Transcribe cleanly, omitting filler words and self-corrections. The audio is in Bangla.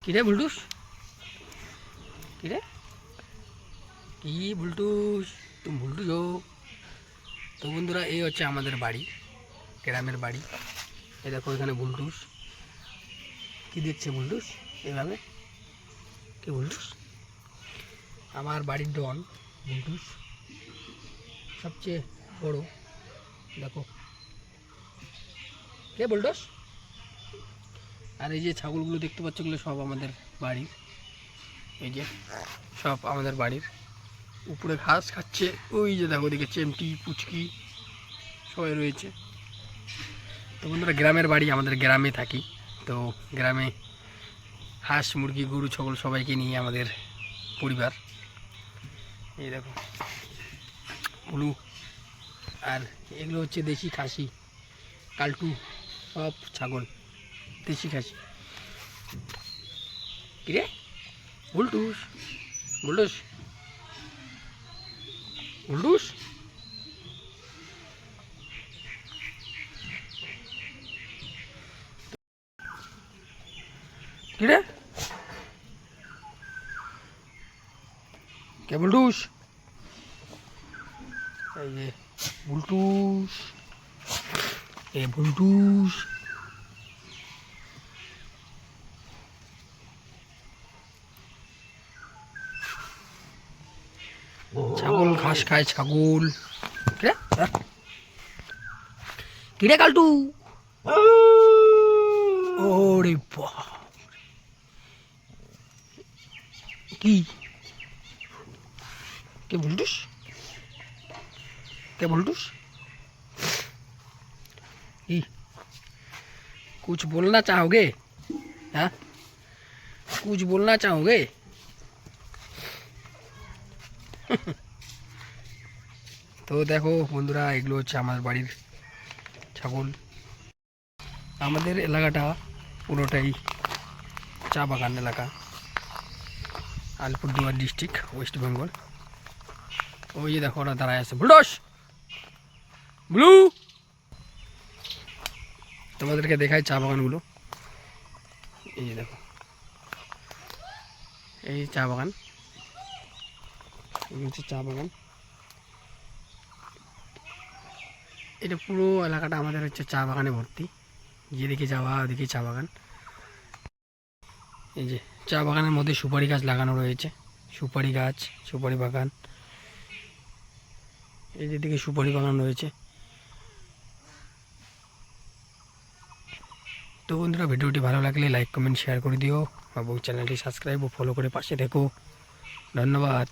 কিরে বুলটুস, কিরে কি বুলটুস, তুমি বুলটুস হো? তো বন্ধুরা, এই হচ্ছে আমাদের বাড়ি, গ্রামের বাড়ি। এই দেখো এখানে বুলটুস কি দেখছে। বুলটুস এভাবে কি? বুলটুস আমার বাড়ির ডন। বুলটুস সবচেয়ে বড়। দেখো কে বুলটুস। আর এই যে ছাগলগুলো দেখতে পাচ্ছ, এগুলো সব আমাদের বাড়ির। এই যে সব আমাদের বাড়ির। উপরে ঘাস খাচ্ছে। ওই যে দেখো, ওদিকে চেমটি পুচকি সবাই রয়েছে। তো বন্ধুরা, গ্রামের বাড়ি, আমাদের গ্রামে থাকি। তো গ্রামে হাঁস মুরগি গরু ছাগল সবাইকে নিয়ে আমাদের পরিবার। এই দেখো উলু, আর এগুলো হচ্ছে দেশি খাসি কালটু, সব ছাগল দেশি খাসি। কিরে বুলটুস, বুলটুস, বুলটুস কিরে কে বুলটুস? এই যে বুলটুস, এ বুলটুস। ছাগল ঘাস খায়, ছাগল। কিরে কিরে কালটু? ওরে বাপ, কি কে বুলটুস, কে बुलटूस? कुछ बोलना चाहोगे? हाँ, कुछ बोलना चाहोगे? তো দেখো বন্ধুরা, এগুলো হচ্ছে আমার বাড়ির ছাগল। আমাদের এলাকাটা পুরোটাই চা বাগান এলাকা, আলিপুরদুয়ার ডিস্ট্রিক্ট, ওয়েস্ট বেঙ্গল। ওই যে দেখো ওরা দাঁড়ায় আছে। বুলটুস, ব্লু, তোমাদেরকে দেখায় চা বাগানগুলো। এই যে দেখো, এই চা বাগান, এই হচ্ছে চা বাগান। এটা পুরো এলাকাটা আমাদের হচ্ছে চা বাগানে ভর্তি। যেদিকে যাওয়া ওদিকে চা বাগান। এই যে চা বাগানের মধ্যে সুপারি গাছ লাগানো রয়েছে, সুপারি গাছ, সুপারি বাগান। এই যেদিকে সুপারি বাগান রয়েছে। তো বন্ধুরা, ভিডিওটি ভালো লাগলে লাইক কমেন্ট শেয়ার করে দিও এবং চ্যানেলটি সাবস্ক্রাইব ও ফলো করে পাশে থেকো। ধন্যবাদ।